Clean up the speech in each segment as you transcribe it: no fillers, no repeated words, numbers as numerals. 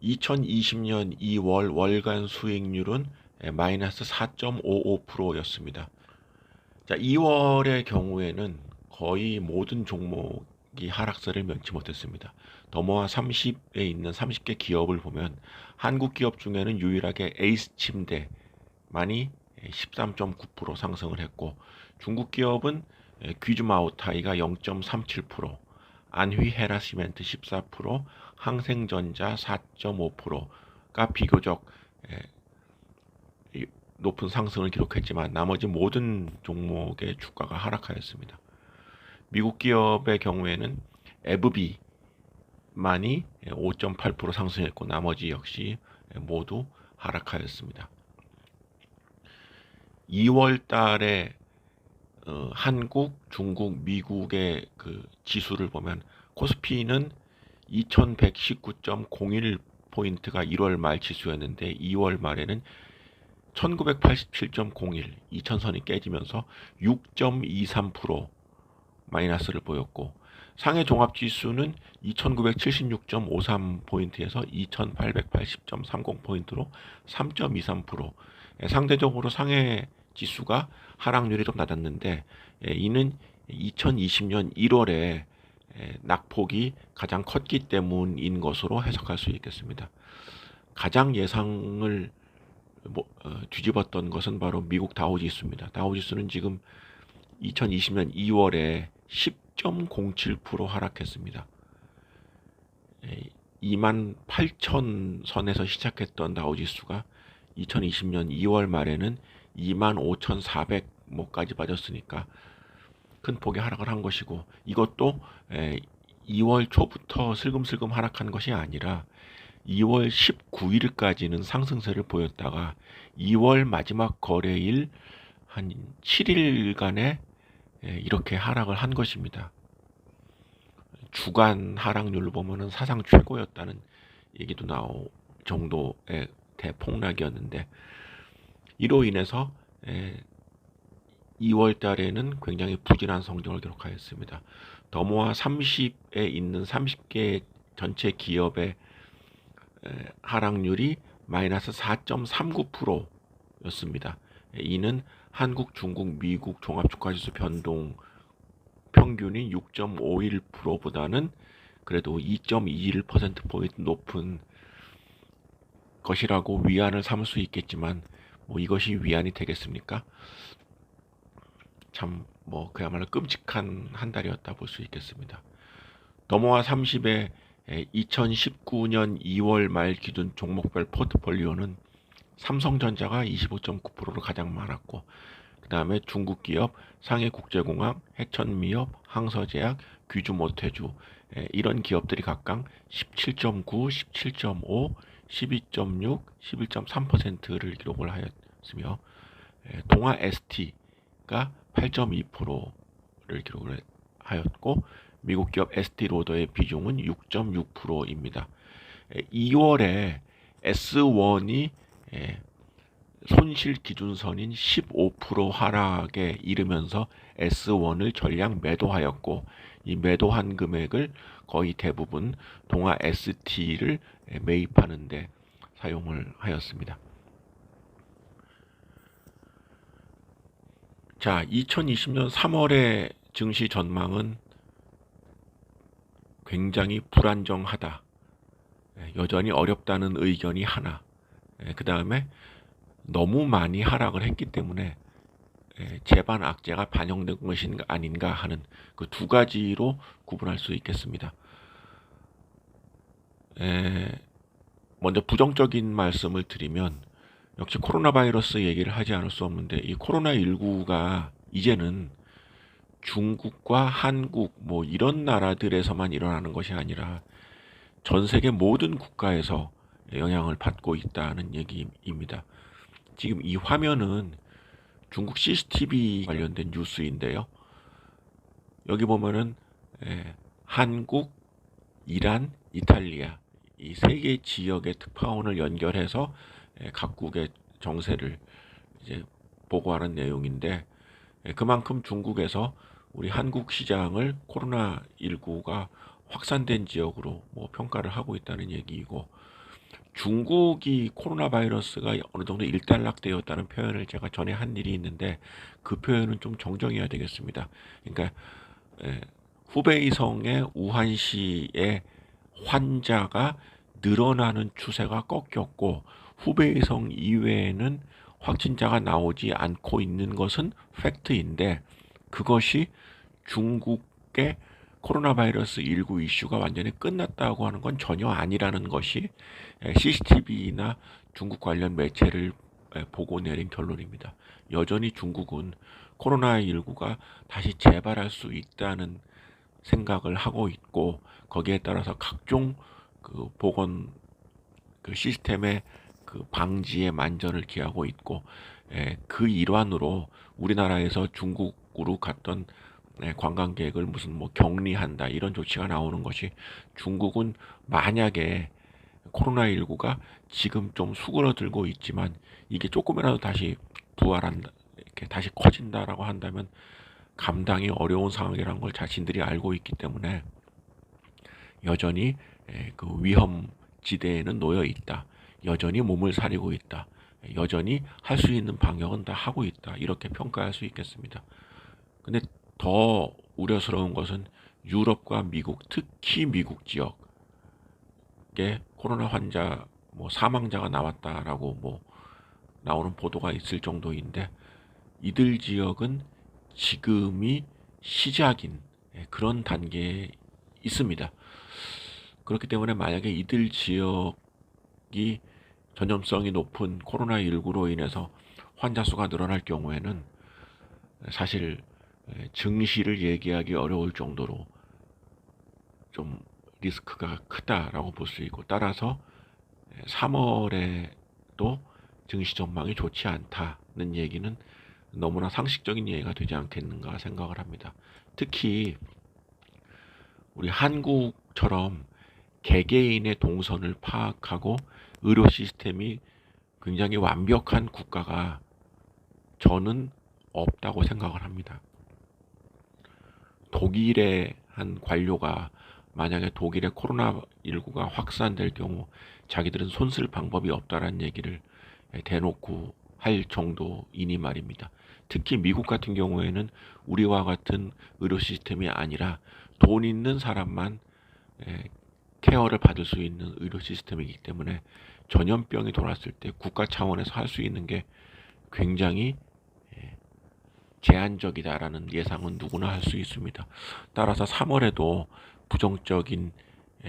2020년 2월 월간 수익률은 마이너스 4.55%였습니다. 자, 2월의 경우에는 거의 모든 종목이 하락세를 면치 못했습니다. 더모아 30에 있는 30개 기업을 보면 한국 기업 중에는 유일하게 에이스 침대만이 13.9% 상승을 했고, 중국 기업은 귀즈마오타이가 0.37%, 안휘 헤라시멘트 14%, 항생전자 4.5%가 비교적 높은 상승을 기록했지만 나머지 모든 종목의 주가가 하락하였습니다. 미국 기업의 경우에는 에브비만이 5.8% 상승했고 나머지 역시 모두 하락하였습니다. 2월 달에 한국, 중국, 미국의 그 지수를 보면 코스피는 2119.01포인트가 1월 말 지수였는데 2월 말에는 1987.01, 2000선이 깨지면서 6.23% 마이너스를 보였고, 상해 종합지수는 2976.53포인트에서 2880.30포인트로 3.23%, 상대적으로 상해 지수가 하락률이 좀 낮았는데, 이는 2020년 1월에 낙폭이 가장 컸기 때문인 것으로 해석할 수 있겠습니다. 가장 예상을 뒤집었던 것은 바로 미국 다우지수입니다. 다우지수는 지금 2020년 2월에 10.07% 하락했습니다. 28,000선에서 시작했던 다우지수가 2020년 2월 말에는 25,400뭐까지 빠졌으니까 큰 폭의 하락을 한 것이고, 이것도 2월 초부터 슬금슬금 하락한 것이 아니라 2월 19일까지는 상승세를 보였다가 2월 마지막 거래일 한 7일간에 이렇게 하락을 한 것입니다. 주간 하락률을 보면은 사상 최고였다는 얘기도 나올 정도의 대폭락이었는데, 이로 인해서 2월 달에는 굉장히 부진한 성적을 기록하였습니다. 더모아 30에 있는 30개 전체 기업의 하락률이 마이너스 4.39%였습니다. 이는 한국, 중국, 미국 종합주가지수 변동 평균이 6.51%보다는 그래도 2.21%포인트 높은 것이라고 위안을 삼을 수 있겠지만, 이것이 위안이 되겠습니까? 참 그야말로 끔찍한 한 달이었다 볼 수 있겠습니다. 더모아 30의 2019년 2월 말 기준 종목별 포트폴리오는 삼성전자가 25.9%로 가장 많았고, 그 다음에 중국기업, 상해국제공학, 해천미업, 항서제약, 귀주모태주, 이런 기업들이 각각 17.9, 17.5, 12.6, 11.3%를 기록을 하였으며, 동아 ST가 8.2%를 기록을 하였고, 미국 기업 에스티로더의 비중은 6.6%입니다. 2월에 S1이 손실 기준선인 15% 하락에 이르면서 S1을 전량 매도하였고, 이 매도한 금액을 거의 대부분 동아 ST를 매입하는 데 사용을 하였습니다. 자, 2020년 3월의 증시 전망은 굉장히 불안정하다, 여전히 어렵다는 의견이 하나, 그 다음에 너무 많이 하락을 했기 때문에 재반 악재가 반영된 것이 아닌가 하는 그 두 가지로 구분할 수 있겠습니다. 먼저 부정적인 말씀을 드리면, 역시 코로나 바이러스 얘기를 하지 않을 수 없는데, 이 코로나19가 이제는 중국과 한국 이런 나라들에서만 일어나는 것이 아니라 전 세계 모든 국가에서 영향을 받고 있다는 얘기입니다. 지금 이 화면은 중국 CCTV 관련된 뉴스인데요. 여기 보면은 한국, 이란, 이탈리아 이 세 개 지역의 특파원을 연결해서 각국의 정세를 이제 보고하는 내용인데, 그만큼 중국에서 우리 한국 시장을 코로나19가 확산된 지역으로 평가를 하고 있다는 얘기이고, 중국이 코로나 바이러스가 어느 정도 일단락되었다는 표현을 제가 전에 한 일이 있는데 그 표현은 좀 정정해야 되겠습니다. 그러니까 에, 후베이성의 우한시의 환자가 늘어나는 추세가 꺾였고 후베이성 이외에는 확진자가 나오지 않고 있는 것은 팩트인데 그것이 중국의 코로나 바이러스 19 이슈가 완전히 끝났다고 하는 건 전혀 아니라는 것이 CCTV나 중국 관련 매체를 보고 내린 결론입니다. 여전히 중국은 코로나19가 다시 재발할 수 있다는 생각을 하고 있고 거기에 따라서 각종 그 보건 그 시스템의 그 방지에 만전을 기하고 있고 그 일환으로 우리나라에서 중국으로 갔던 관광객을 무슨 뭐 격리한다 이런 조치가 나오는 것이 중국은 만약에 코로나19가 지금 좀 수그러들고 있지만 이게 조금이라도 다시 부활한다 이렇게 다시 커진다라고 한다면 감당이 어려운 상황이라는 걸 자신들이 알고 있기 때문에 여전히 그 위험 지대에는 놓여 있다. 여전히 몸을 사리고 있다. 여전히 할 수 있는 방역은 다 하고 있다. 이렇게 평가할 수 있겠습니다. 근데 더 우려스러운 것은 유럽과 미국, 특히 미국 지역에 코로나 환자 뭐 사망자가 나왔다라고 뭐 나오는 보도가 있을 정도인데 이들 지역은 지금이 시작인 그런 단계에 있습니다. 그렇기 때문에 만약에 이들 지역이 전염성이 높은 코로나19로 인해서 환자 수가 늘어날 경우에는 사실 증시를 얘기하기 어려울 정도로 좀 리스크가 크다라고 볼 수 있고 따라서 3월에도 증시 전망이 좋지 않다는 얘기는 너무나 상식적인 이해가 되지 않겠는가 생각을 합니다. 특히 우리 한국처럼 개개인의 동선을 파악하고 의료 시스템이 굉장히 완벽한 국가가 저는 없다고 생각을 합니다. 독일의 한 관료가 만약에 독일의 코로나19가 확산될 경우 자기들은 손 쓸 방법이 없다라는 얘기를 대놓고 할 정도이니 말입니다. 특히 미국 같은 경우에는 우리와 같은 의료 시스템이 아니라 돈 있는 사람만 케어를 받을 수 있는 의료 시스템이기 때문에 전염병이 돌았을 때 국가 차원에서 할 수 있는 게 굉장히 제한적이다라는 예상은 누구나 할 수 있습니다. 따라서 3월에도 부정적인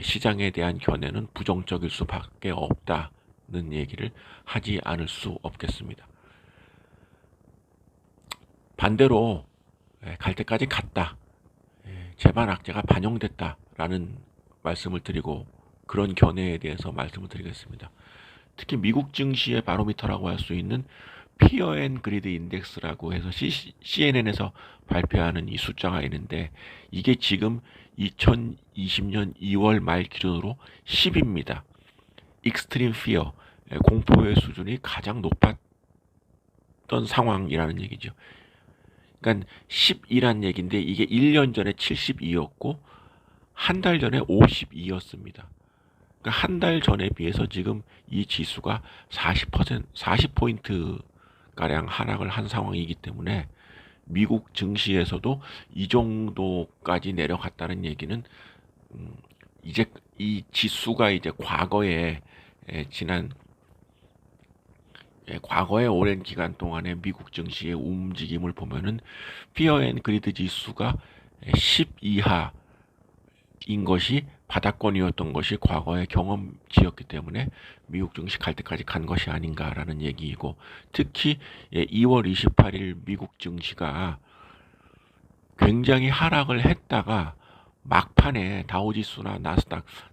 시장에 대한 견해는 부정적일 수밖에 없다는 얘기를 하지 않을 수 없겠습니다. 반대로 갈 때까지 갔다. 재반 악재가 반영됐다라는 말씀을 드리고 그런 견해에 대해서 말씀을 드리겠습니다. 특히 미국 증시의 바로미터라고 할 수 있는 피어 앤 그리드 인덱스라고 해서 CNN에서 발표하는 이 숫자가 있는데 이게 지금 2020년 2월 말 기준으로 10입니다. 익스트림 피어, 공포의 수준이 가장 높았던 상황이라는 얘기죠. 그러니까 10이란 얘기인데 이게 1년 전에 72였고 한 달 전에 52였습니다. 그러니까 한 달 전에 비해서 지금 이 지수가 40포인트 가량 하락을 한 상황이기 때문에 미국 증시에서도 이 정도까지 내려갔다는 얘기는 이제 이 지수가 이제 과거에 지난 과거의 오랜 기간 동안의 미국 증시의 움직임을 보면은 피어 앤 그리드 지수가 10 이하인 것이 바닥권이었던 것이 과거의 경험치였기 때문에 미국 증시 갈 때까지 간 것이 아닌가라는 얘기이고 특히 2월 28일 미국 증시가 굉장히 하락을 했다가 막판에 다우지수나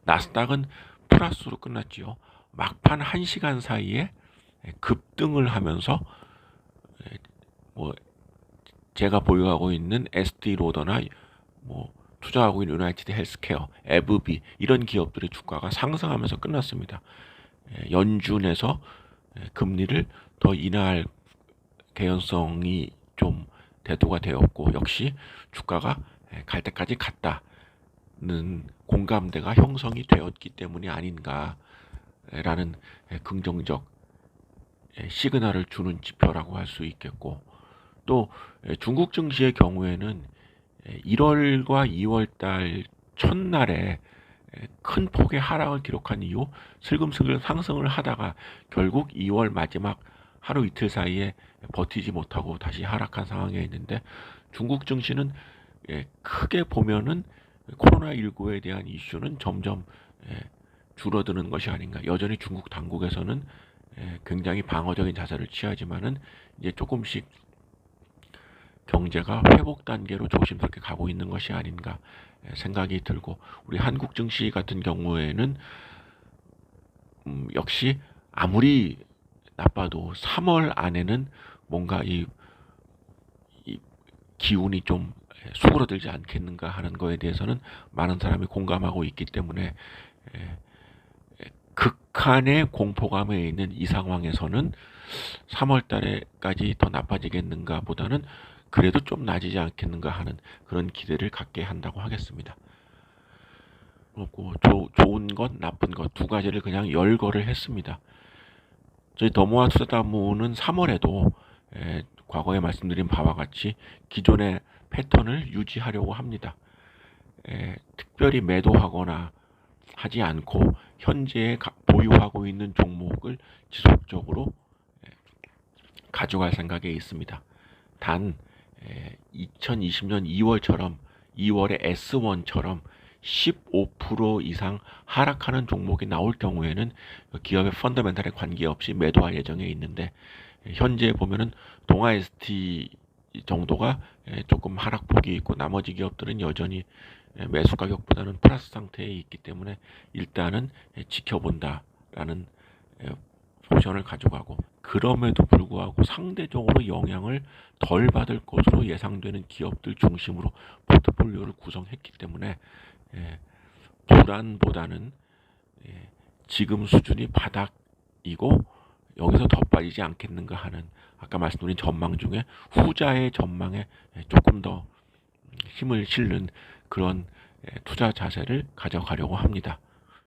나스닥은 플러스로 끝났지요. 막판 1시간 사이에 급등을 하면서 뭐 제가 보유하고 있는 SD 로더나 뭐 투자하고 있는 유나이티드 헬스케어, 에브비 이런 기업들의 주가가 상승하면서 끝났습니다. 연준에서 금리를 더 인하할 개연성이 좀 대두가 되었고 역시 주가가 갈 때까지 갔다는 공감대가 형성이 되었기 때문이 아닌가 라는 긍정적 시그널을 주는 지표라고 할 수 있겠고, 또 중국 증시의 경우에는 1월과 2월 달 첫날에 큰 폭의 하락을 기록한 이후 슬금슬금 상승을 하다가 결국 2월 마지막 하루 이틀 사이에 버티지 못하고 다시 하락한 상황에 있는데, 중국 증시는 크게 보면은 코로나19에 대한 이슈는 점점 줄어드는 것이 아닌가. 여전히 중국 당국에서는 굉장히 방어적인 자세를 취하지만은 이제 조금씩 경제가 회복 단계로 조심스럽게 가고 있는 것이 아닌가 생각이 들고, 우리 한국 증시 같은 경우에는 역시 아무리 나빠도 3월 안에는 뭔가 이 기운이 좀 수그러들지 않겠는가 하는 거에 대해서는 많은 사람이 공감하고 있기 때문에, 극한의 공포감에 있는 이 상황에서는 3월 달에까지 더 나빠지겠는가 보다는 그래도 좀 나아지지 않겠는가 하는 그런 기대를 갖게 한다고 하겠습니다. 그리고 좋은 것, 나쁜 것 두 가지를 그냥 열거를 했습니다. 저희 더모아 투자자문은 3월에도 과거에 말씀드린 바와 같이 기존의 패턴을 유지하려고 합니다. 특별히 매도하거나 하지 않고 현재 보유하고 있는 종목을 지속적으로 가져갈 생각에 있습니다. 단 2020년 2월처럼 2월에 S1처럼 15% 이상 하락하는 종목이 나올 경우에는 기업의 펀더멘탈에 관계없이 매도할 예정에 있는데, 현재 보면은 동아 ST 정도가 조금 하락폭이 있고 나머지 기업들은 여전히 매수 가격보다는 플러스 상태에 있기 때문에 일단은 지켜본다라는 포지션을 가져가고, 그럼에도 불구하고 상대적으로 영향을 덜 받을 것으로 예상되는 기업들 중심으로 포트폴리오를 구성했기 때문에 불안보다는 지금 수준이 바닥이고 여기서 더 빠지지 않겠는가 하는, 아까 말씀드린 전망 중에 후자의 전망에 조금 더 힘을 실는 그런 투자 자세를 가져가려고 합니다.